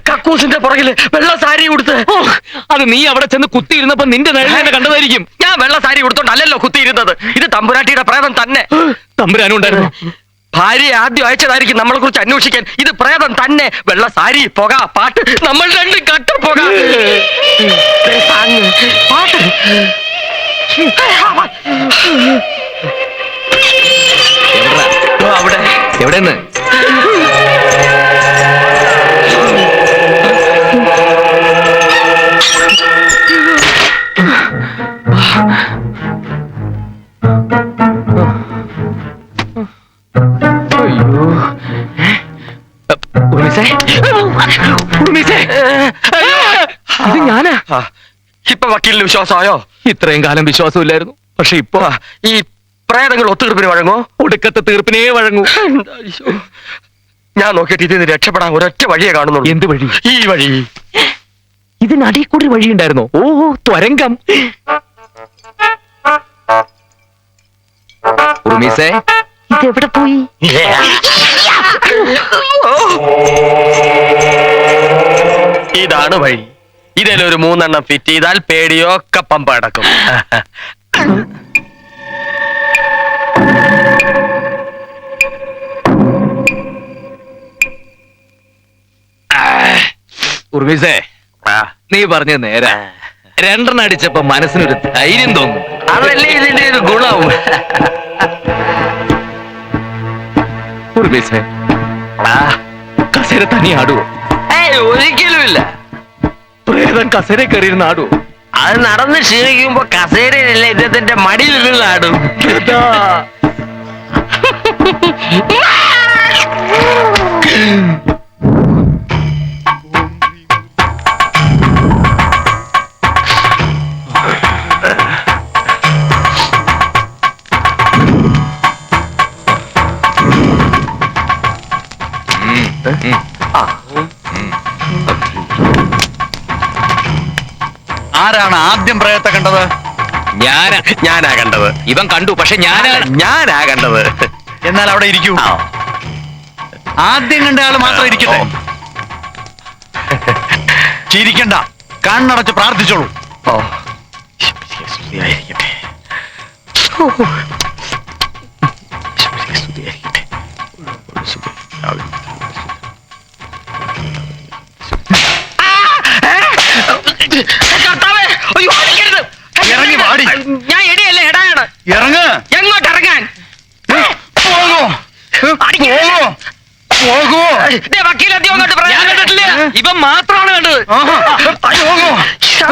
കക്കൂസിന്റെ പുറകില് വെള്ള സാരി ഉടുത്ത്. അത് നീ അവിടെ ചെന്ന് കുത്തിയിരുന്നപ്പോ നിന്റെ നിഴലിനെ കണ്ടതായിരിക്കും. ഞാൻ വെള്ള സാരി ഉടുത്തോണ്ടല്ലോ കുത്തിയിരുന്നത്. ഇത് തമ്പുരാട്ടിയുടെ പ്രേതം തന്നെ. തമ്പുരാനും ഉണ്ടായിരുന്നു. ഭാര്യ ആദ്യം അയച്ചതായിരിക്കും നമ്മളെ കുറിച്ച് അന്വേഷിക്കാൻ. ഇത് പ്രേതം തന്നെ. വെള്ള സാരി, പുക, പാട്ട്, നമ്മൾ രണ്ടും കട്ട പുക. പാട്ട് അവിടെ എവിടെന്ന്? ഇത് ഞാനാ. ഇപ്പൊ വക്കീലിന് വിശ്വാസമായോ? ഇത്രയും കാലം വിശ്വാസമില്ലായിരുന്നു. പക്ഷെ ഇപ്പൊ ഈ പ്രേതങ്ങൾ ഒത്തുതീർപ്പിന് വഴങ്ങോ? ഒടുക്കത്തെ തീർപ്പിനേ വഴങ്ങൂ. ഞാൻ നോക്കിയിട്ട് ഇതിന് രക്ഷപ്പെടാൻ ഒരൊറ്റ വഴിയെ കാണുന്നുള്ളൂ. എന്ത് വഴി? ഈ വഴി. ഇതിനടിയിൽ കൂടി വഴിയുണ്ടായിരുന്നോ? ഓ, ത്വരങ്കം. ഇതെവിടെ പോയി? ഇതാണ് വഴി. ഇതിലൊരു 3 എണ്ണം ഫിറ്റ് ചെയ്താൽ പേടിയൊക്കെ പമ്പ അടക്കും. ഉർമിസേ, നീ പറഞ്ഞ നേരെ. 2 എണ്ണം അടിച്ചപ്പോ മനസ്സിനൊരു ധൈര്യം തോന്നും. അതല്ലേ ഇതിന്റെ ഒരു ഗുണം. ഉർമിസേ, കസേര തനി ആടുവോ? ഒരിക്കലുമില്ല. പ്രേതം കസേര കയറിയിരുന്ന ആടുവോ? അത് നടന്ന് ക്ഷീണിക്കുമ്പോ കസേരയിലല്ലേ ഇദ്ദേഹത്തിന്റെ മടിയിൽ നിന്ന് ആടും. ആരാണ് ആദ്യം പ്രേതത്തെ കണ്ടത്? ഞാനാ കണ്ടത്. ഇവൻ കണ്ടു, പക്ഷെ ഞാനാ കണ്ടത്. എന്നാൽ അവിടെ ഇരിക്കൂ. ആദ്യം കണ്ട ആള് മാത്രം ഇരിക്കട്ടെ. ചിരിക്കണ്ട, കണ്ണടച്ച് പ്രാർത്ഥിച്ചോളൂ. ഇറങ്ങി വാടി. ഞാൻ എടിയല്ലേ, എടായാണ്. ഇറങ്ങ്. എങ്ങോട്ട് ഇറങ്ങാൻ? പോകൂ, പോകൂ. വക്കീലെത്തി അങ്ങോട്ട് പറയാൻ പറ്റില്ല. ഇവൻ മാത്രമാണ് കണ്ടത്.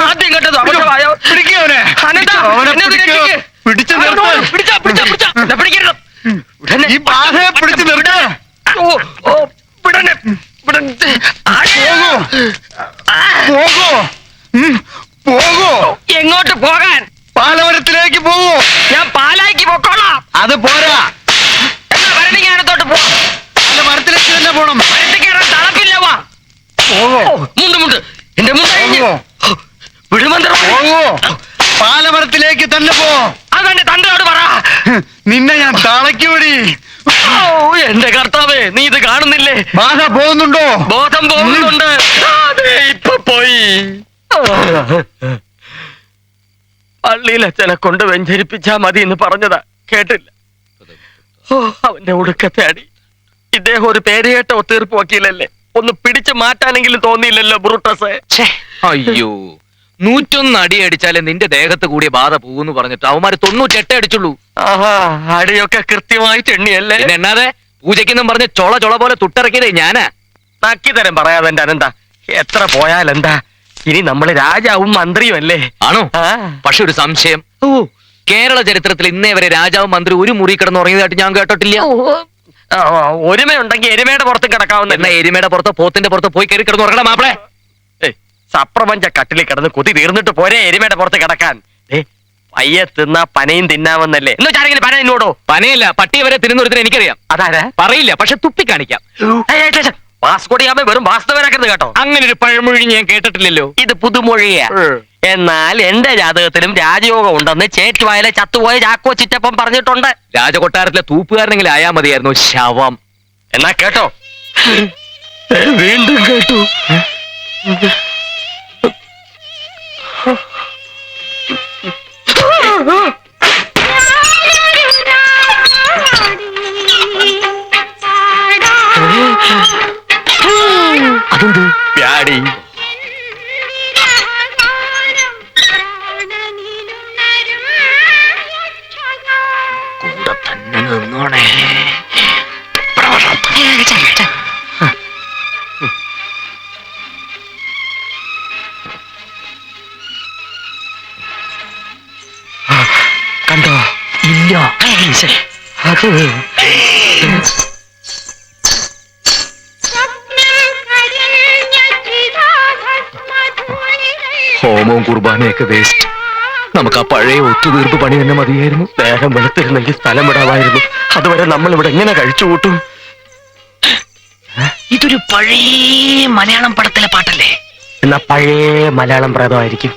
ആദ്യം കേട്ടത് അബദ്ധമായോ? പിടിക്കവനെ, പിടിച്ചു നിർത്ത്. പിടിക്കരുത്. ഈ ബാധയെ പിടിച്ചു നിർത്ത്. പോകൂ, പോകൂ. എങ്ങോട്ട് പോകാൻ? പാലമരത്തിലേക്ക് പോകൂ. ഞാൻ പാലായിക്ക് പോക്കോളാം. അത് പോരാ, എന്നാ ഭരണിക്കാനത്തോട്ട് പോ. മരത്തിലേക്ക് തന്നെ പോണം. മരത്തിൽ കയറാൻ തളപ്പില്ല. വാ. മുണ്ട് എന്റെ മുണ്ട് വിടുമന്ത്രം. പോകൂ, പാലമരത്തിലേക്ക് തന്നെ പോ. അതെന്റെ തന്തയോട് പറ. നിന്നെ ഞാൻ തളയ്ക്കൂടി. എന്റെ കർത്താവേ, നീ ഇത് കാണുന്നില്ലേ? ബാധ പോകുന്നുണ്ടോ? ബോധം പോകുന്നുണ്ട്. ഇപ്പൊ പോയി. പള്ളിയിൽ അച്ഛനെ കൊണ്ട് വെഞ്ചരിപ്പിച്ചാ മതി എന്ന് പറഞ്ഞതാ, കേട്ടില്ല. അവന്റെ ഒടുക്കത്തെ അടി. ഇദ്ദേഹം ഒരു പേരുകേട്ട ഒത്തീർപ്പ് വക്കീലല്ലേ? ഒന്ന് പിടിച്ചു മാറ്റാനെങ്കിലും തോന്നിയില്ലല്ലോ ബ്രൂട്ടസേ. അയ്യോ, 101 അടി അടിച്ചാലേ നിന്റെ ദേഹത്ത് കൂടിയ ബാധ പോവെന്ന് പറഞ്ഞിട്ട് അവന്മാര് 98 അടിച്ചുള്ളൂ. ആഹാ, അടിയൊക്കെ കൃത്യമായിട്ട് എണ്ണിയല്ലേ? എണ്ണാതെ പൂജയ്ക്കെന്നും പറഞ്ഞ് ചൊള പോലെ തുട്ടിറക്കിയതേ ഞാനാ. നക്കിത്തരം പറയാതെ എന്റെ അനന്ത. എത്ര പോയാലെന്താ? ഇനി നമ്മള് രാജാവും മന്ത്രിയും അല്ലേ? ആണോ? പക്ഷെ ഒരു സംശയം. കേരള ചരിത്രത്തിൽ ഇന്നേ വരെ രാജാവും മന്ത്രി ഒരു മുറി കിടന്നുറങ്ങിയതായിട്ട് ഞാൻ കേട്ടിട്ടില്ല. ഒരുമയുണ്ടെങ്കിൽ എരുമയുടെ പുറത്ത് കിടക്കാവുന്ന. എന്നാ എരുമയുടെ പുറത്തോ പോത്തിന്റെ പുറത്തോ പോയി കയറി കിടന്നുറങ്ങണം മാപ്പിളെ. സപ്രപഞ്ച കട്ടിലിൽ കിടന്ന് കൊതി തീർന്നിട്ട് പോരെ എരുമയുടെ പുറത്ത് കിടക്കാൻ. പയ്യെ തിന്നാ പനയും തിന്നാമെന്നല്ലേ? എന്ന് വെച്ചാരെങ്കിലും പന എന്നോടോ? പനയല്ല, പട്ടിയെ വരെ തിരുന്നൊരുത്തിന് എനിക്കറിയാം. അതാരാ? പറയില്ല, പക്ഷെ തുപ്പി കാണിക്കാം. വാസ്കോടിയാമ വെറും വാസ്തവനാക്കുന്നത് കേട്ടോ. അങ്ങനെ ഒരു പഴമൊഴി ഞാൻ കേട്ടിട്ടില്ലല്ലോ. ഇത് പുതുമൊഴിയാ. എന്നാൽ എന്റെ ജാതകത്തിലും രാജയോഗം ഉണ്ടെന്ന് ചേറ്റുവായിലെ ചത്തുപോയ ചാക്കോ ചിറ്റപ്പം പറഞ്ഞിട്ടുണ്ട്. രാജകൊട്ടാരത്തിലെ തൂപ്പുകാരനെങ്കിലും ആയാ മതിയായിരുന്നു. ശവം. എന്നാ കേട്ടോ, വീണ്ടും കേട്ടു. അതെന്ത്? പ്യാടി. കൂടെ തന്നെ നിന്നോണേ. കണ്ടോ? ഇല്ല. അത് ഹോമവും കുർബാനയൊക്കെ വേസ്റ്റ്. നമുക്ക് ആ പഴയ ഒത്തുതീർപ്പ് പണി തന്നെ മതിയായിരുന്നു. നേരം വെളുത്തിരുന്നെങ്കിൽ സ്ഥലം വിടാമായിരുന്നു. അതുവരെ നമ്മൾ ഇവിടെ എങ്ങനെ കഴിച്ചു കൂട്ടും? ഇതൊരു പഴയ മലയാളം പടത്തിലെ പാട്ടല്ലേ? എന്നാ പഴയ മലയാളം പ്രേതമായിരിക്കും.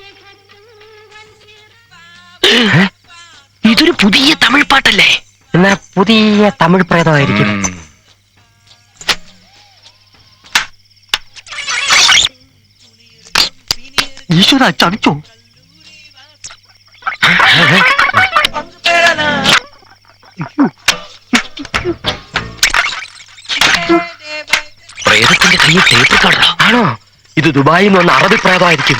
ഇതൊരു പുതിയ തമിഴ് പാട്ടല്ലേ? എന്നാ പുതിയ തമിഴ് പ്രേതമായിരിക്കും. ഈശ്വര ചതിച്ചോ? പ്രേതത്തിന്റെ കയ്യിൽ ടേപ്പ് കാർഡാ. ആണോ? ഇത് ദുബായിൽ നിന്ന് വന്ന അറബി പ്രേതമായിരിക്കും.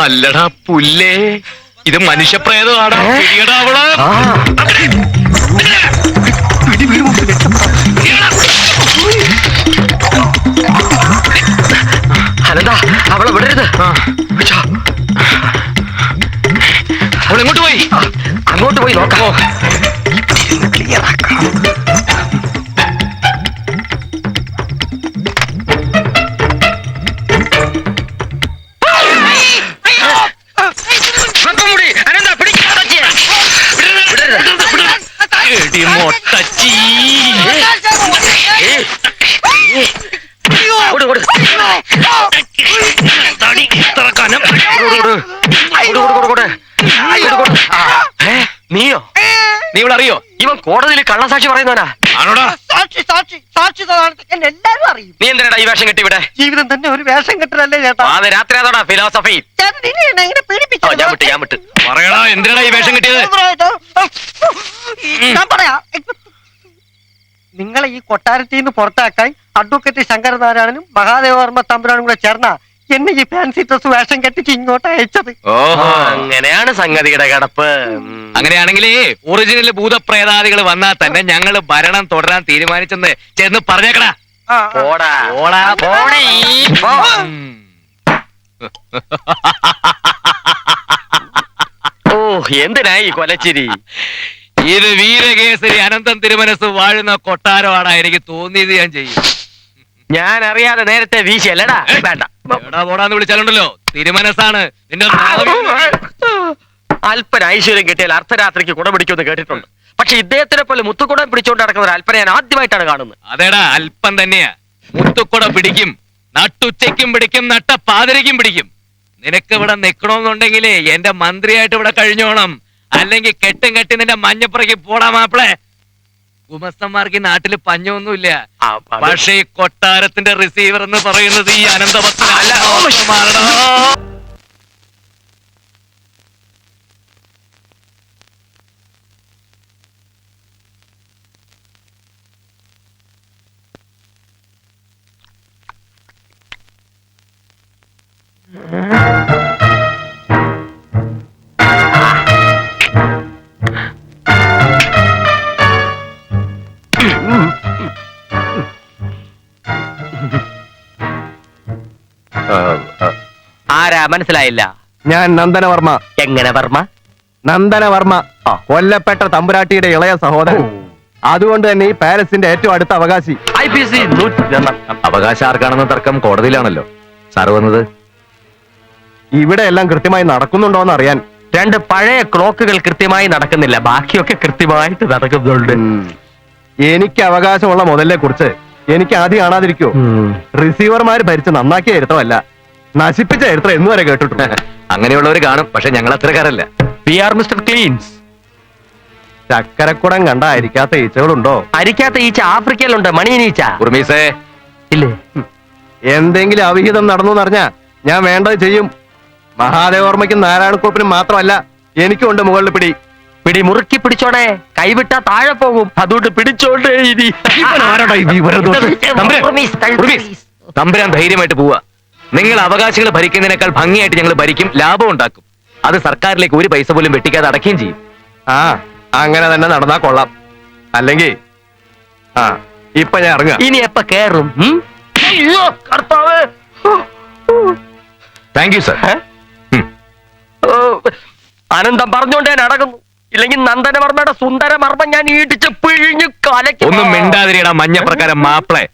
അല്ലടാ പുല്ലേ, ഇത് മനുഷ്യപ്രേതമാടാ. ശരിയടാ അവള്. അനന്താ, അവളെ വിടരുത്. അവൾ എങ്ങോട്ട് പോയി? അങ്ങോട്ട് പോയി നോക്കാമോ? ക്ലിയർ ആക്കാം. എടി മൊട്ടച്ചി. തടി ഇത്ര കനം. നീയോ? നീ ഇവിടെ അറിയോ? ഇവൻ കോടതിയിൽ കള്ളസാക്ഷി പറയുന്നവനാ. ആണോടാ? സാക്ഷി സാക്ഷി സാക്ഷി എന്നെ എല്ലാരും അറിയും. നീ എന്തിനാ ഈ വേഷം കെട്ടി ഇവിടെ? ജീവിതം തന്നെ ഒരു വേഷം കെട്ടലല്ലേ ചേട്ടാ? അത് രാത്രി അതോടാ ഫിലോസഫി. ചേട്ടൻ ഇനി എന്നെ ഇങ്ങനെ പീഡിപ്പിച്ചു. ഞാൻ വിട്ട്. പറയടാ, എന്തിനാ ഈ വേഷം കിട്ടിയത്? ഞാൻ പറയാ, നിങ്ങളെ ഈ കൊട്ടാരത്തിൽ നിന്ന് പുറത്താക്കാൻ അഡ്വക്കേറ്റ് ശങ്കരനാരായണനും മഹാദേവവർമ്മ തമ്പുരാനും കൂടെ ചേർന്ന എന്നെ ഈ ഫാൻസി ഡ്രസ് വേഷം കെട്ടിച്ച് ഇങ്ങോട്ട് അയച്ചത്. ഓഹോ, അങ്ങനെയാണ് സംഗതിയുടെ കിടപ്പ്. അങ്ങനെയാണെങ്കിലേ ഒറിജിനൽ ഭൂതപ്രേതാദികൾ വന്നാൽ തന്നെ ഞങ്ങള് ഭരണം തുടരാൻ തീരുമാനിച്ചെന്ന് ചെന്ന് പറഞ്ഞേക്കടാ. പോടാ. ഓടാ പോണേ. ഓ, എന്തിനായി ഈ കൊലച്ചിരി? ഇത് വീരകേസരി അനന്തൻ തിരുമനസ് വാഴുന്ന കൊട്ടാരമാണ് എനിക്ക് തോന്നിയത്. ഞാൻ ചെയ്യും. ഞാൻ അറിയാതെ നേരത്തെ വീശിയല്ലടാ. വേണ്ട. എടാ പോടാന്ന് വിളിച്ചാലുണ്ടല്ലോ, തിരുമനസാണ് നിന്റെ. അല്പന ഐശ്വര്യം കിട്ടിയാൽ അർദ്ധരാത്രിക്ക് കുട പിടിക്കുമെന്ന് കേട്ടിട്ടുണ്ട്. പക്ഷെ ഇദ്ദേഹത്തിനെ പോലെ മുത്തുക്കുടം പിടിച്ചുകൊണ്ട് നടക്കുന്ന ഒരു അല്പന ഞാൻ ആദ്യമായിട്ടാണ് കാണുന്നത്. അതേടാ, അല്പം തന്നെയാ. മുത്തുക്കുട പിടിക്കും, നട്ടുച്ചയ്ക്കും പിടിക്കും, നട്ട പാതിരയ്ക്കും പിടിക്കും. നിനക്ക് ഇവിടെ നിക്കണമെന്നുണ്ടെങ്കിലേ എന്റെ മന്ത്രിയായിട്ട് ഇവിടെ കഴിഞ്ഞോണം. അല്ലെങ്കിൽ കെട്ടും കെട്ടി നിന്റെ മഞ്ഞപ്പുറയ്ക്ക് പോടാ മാപ്പിളെ. ഗുമസ്തന്മാർക്ക് ഈ നാട്ടില് പഞ്ഞൊന്നുമില്ല. പക്ഷേ ഈ കൊട്ടാരത്തിന്റെ റിസീവർ എന്ന് പറയുന്നത് ഈ അനന്തപത്മനല്ല. ആരാ? മനസ്സിലായില്ല. ഞാൻ നന്ദനവർമ്മ. എങ്ങനെ വർമ്മ? നന്ദനവർമ്മ കൊല്ലപ്പെട്ട തമ്പുരാട്ടിയുടെ ഇളയ സഹോദരൻ. അതുകൊണ്ട് തന്നെ ഈ പാലസിന്റെ ഏറ്റവും അടുത്ത അവകാശി. IPC 102. അവകാശം ആർക്കാണെന്ന തർക്കം കോടതിയിലാണല്ലോ. സാറ് വന്നത് ഇവിടെ എല്ലാം കൃത്യമായി നടക്കുന്നുണ്ടോന്ന് അറിയാൻ. 2 പഴയ ക്ലോക്കുകൾ കൃത്യമായി നടക്കുന്നില്ല, ബാക്കിയൊക്കെ കൃത്യമായിട്ട് നടക്കുന്നുണ്ട്. എനിക്ക് അവകാശമുള്ള മുതലിനെ കുറിച്ച് എനിക്ക് ആദ്യം കാണാതിരിക്കോ? റിസീവർമാര് ഭരിച്ച് നന്നാക്കിയ ചരിത്രമല്ല, നശിപ്പിച്ച ചരിത്രം എന്ന് വരെ കേട്ടിട്ടുണ്ട്. അങ്ങനെയുള്ളവർ കാണും, പക്ഷെ ഞങ്ങൾ അത്രക്കാരല്ല. We are Mr. Cleans. ചക്കരക്കുടം കണ്ട അരിക്കാത്ത ഈച്ചകളുണ്ടോ? അരിക്കാത്ത ഈച്ച ആഫ്രിക്കയിലുണ്ട്, മണിയനീച്ച. ഉർമീസേ, ഇല്ലേ? എന്തെങ്കിലും അവിഹിതം നടന്നു എന്നറിഞ്ഞാ ഞാൻ വേണ്ടത് ചെയ്യും. മഹാദേവർമ്മയ്ക്കും നാരായണക്കുറുപ്പിനും മാത്രമല്ല, എനിക്കുണ്ട് മുകളിൽ പിടി. പിടി മുറുക്കി പിടിച്ചോടെ, കൈവിട്ടാ താഴെ പോകും. അതുകൊണ്ട് പിടിച്ചോണ്ടേ ഇരി. തമ്പുരാൻ ധൈര്യമായിട്ട് പോവാ. നിങ്ങൾ അവകാശികൾ ഭരിക്കുന്നതിനേക്കാൾ ഭംഗിയായിട്ട് ഞങ്ങൾ ഭരിക്കും, ലാഭം ഉണ്ടാക്കും. അത് സർക്കാരിലേക്ക് ഒരു പൈസ പോലും വെട്ടിക്കാതെ അടയ്ക്കുകയും ചെയ്യും. ആ അങ്ങനെ തന്നെ നടന്നാ കൊള്ളാം. അല്ലെങ്കിൽ ഇപ്പൊ ഞാൻ ഇറങ്ങാം. ഇനി എപ്പ കേറും? അയ്യോ കർത്താവ്! Thank you sir. ഓ, അനന്തം പറഞ്ഞോണ്ടേ നടക്കുന്നു. ഇല്ലെങ്കിൽ നന്ദനവർമ്മയുടെ സുന്ദരമർമ്മം ഞാൻ ഇടിച്ച് പിഴിഞ്ഞു കലക്കി. ഒന്നും മിണ്ടാതിരിയടാ മഞ്ഞപ്രകാരം മാപ്പിളെ.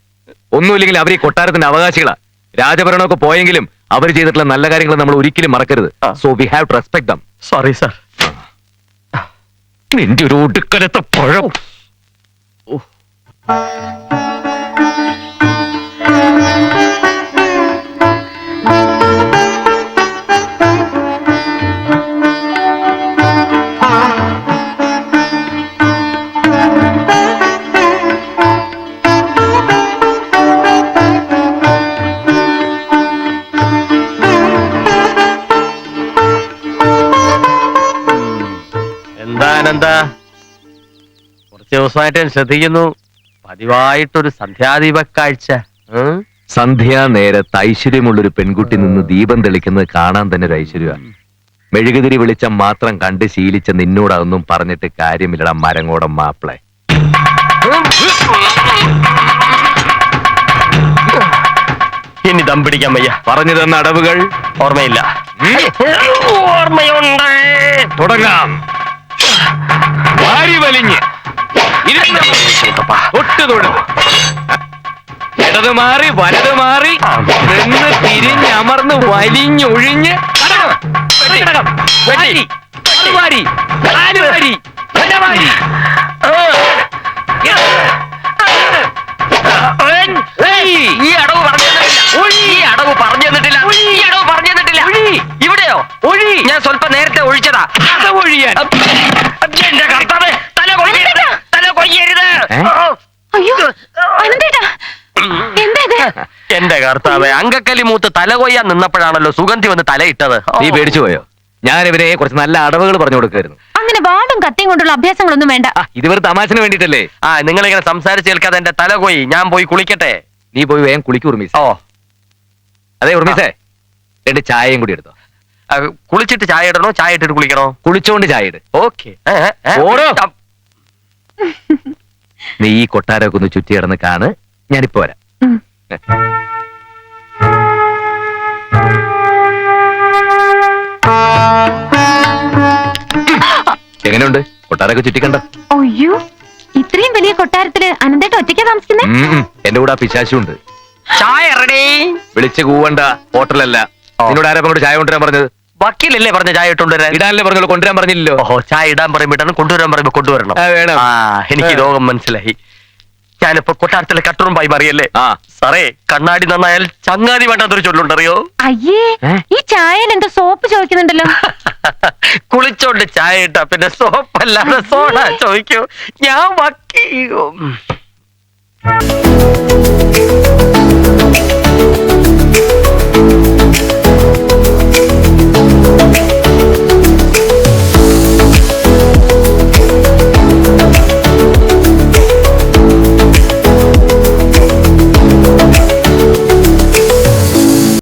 ഒന്നുമില്ലെങ്കിൽ അവർ ഈ കൊട്ടാരത്തിന്റെ അവകാശികളാ. രാജഭരണമൊക്കെ പോയെങ്കിലും അവർ ചെയ്തിട്ടുള്ള നല്ല കാര്യങ്ങൾ നമ്മൾ ഒരിക്കലും മറക്കരുത്. So we have to respect them. Sorry sir. നിന്റെ ഒരു ഒടുക്കലത്തെ പഴം. എന്താ കുറച്ച് ദിവസമായിട്ട് ഞാൻ ശ്രദ്ധിക്കുന്നു, പതിവായിട്ടൊരു സന്ധ്യാദീപ കാഴ്ച. സന്ധ്യാ നേരത്ത് ഐശ്വര്യമുള്ളൊരു പെൺകുട്ടി നിന്ന് ദീപം തെളിക്കുന്നത് കാണാൻ തന്നെ ഒരു ഐശ്വര്യമാണ്. മെഴുകുതിരി വെളിച്ചം മാത്രം കണ്ട് ശീലിച്ച നിന്നോടൊന്നും പറഞ്ഞിട്ട് കാര്യമില്ലടാ മരങ്ങോടം മാപ്പിളെ. ഇനി ദം പിടിക്കാൻ വയ്യ. പറഞ്ഞു തന്ന അടവുകൾ ഓർമ്മയില്ല. ഓർമ്മയുണ്ട്. തുടങ്ങാം. വാരി വലിഞ്ഞ് തൊട്ട് തൊഴുത് ഇടത് മാറി വലത് മാറി നിന്ന് തിരിഞ്ഞമർന്ന് വലിഞ്ഞൊഴിഞ്ഞ് ഈ അടവ് പറഞ്ഞു തന്നിട്ടില്ല. ഇവിടെയോ ഒഴി? ഞാൻ സ്വല്പം നേരത്തെ ഒഴിച്ചതാ. അത് ഒഴിയാൻ എന്റെ കർത്താവേ, തല കൊയ്യരുത്. അയ്യോ അനന്തേട്ടാ, എന്താ ഇത്? എന്റെ കർത്താവേ, അങ്കക്കലി മൂത്ത് തല കൊയ്യാൻ നിന്നപ്പോഴാണല്ലോ സുഗന്ധി വന്ന് തലയിട്ടത്. നീ പേടിച്ചു പോയോ? ഞാൻ ഇവരെ കുറച്ച് നല്ല അടവുകൾ പറഞ്ഞു കൊടുക്കായിരുന്നു. അങ്ങനെ വാടും കത്തിയും കൊണ്ടുള്ള അഭ്യാസങ്ങളൊന്നും വേണ്ട. ഇത് വെറുതെ തമാശന് വേണ്ടിട്ടല്ലേ. നിങ്ങളിങ്ങനെ സംസാരിച്ച് കേൾക്കാതെ എന്റെ തല കൊയ്യി. ഞാൻ പോയി കുളിക്കട്ടെ. നീ പോയി വേഗം കുളിക്കൂ ഉർമീസ്. ഓ അതെ ഉർമീസേ, 2 ചായയും കൂടി എടുത്തോ. കുളിച്ചിട്ട് ചായ ഇടണോ, ചായ ഇട്ടിട്ട് കുളിക്കണോ? കുളിച്ചോണ്ട് ചായ ഇട്. ഓക്കെ. ഓടോ. നീ ഈ കൊട്ടാരമൊക്കെ ഒന്ന് ചുറ്റി കിടന്ന് കാണ്, ഞാനിപ്പോ വരാം. ഉം. എങ്ങനെയുണ്ട് കൊട്ടാരമൊക്കെ ചുറ്റിക്കണ്ട? അയ്യോ, ഇത്രയും വലിയ കൊട്ടാരത്തില് അനന്തേട്ട ഒറ്റയ്ക്കാ താമസിക്കുന്നേ? എന്റെ കൂടെ ആ പിശാശുണ്ട്. ചായ റെഡി. വിളിച്ച് കൂവണ്ട, ഹോട്ടലല്ല. നിന്നോട് ആരാ കൊണ്ട് ചായ കൊണ്ടുവരാൻ പറഞ്ഞത്? വക്കീലല്ലേ പറഞ്ഞ ചായ ഇട്ടുകൊണ്ടുവരാൻ? ഇടാനല്ലേ പറഞ്ഞോളൂ, കൊണ്ടുവരാൻ പറഞ്ഞില്ലല്ലോ. ഓഹോ, ചായ ഇടാൻ പറയുമ്പോ ഇടാനും കൊണ്ടുവരാൻ പറയുമ്പോ കൊണ്ടുവരണം. വേണം. എനിക്ക് രോഗം മനസ്സിലായി. ഞാനിപ്പോ കൊട്ടാരത്തിലെ കട്ടുറുമ്പായി മാറിയല്ലേ. സാറേ, കണ്ണാടി നന്നായാൽ ചങ്ങാതി വേണ്ടാത്തൊരു ചൊല്ലുണ്ടറിയോ? അയ്യേ, ഈ ചായയിൽ എന്തോ സോപ്പ് ചോദിക്കുന്നുണ്ടല്ലോ. കുളിച്ചോണ്ട് ചായ ഇട്ടാ പിന്നെ സോപ്പല്ലാതെ സോഡ ചോദിക്കൂ. ഞാൻ വക്കീ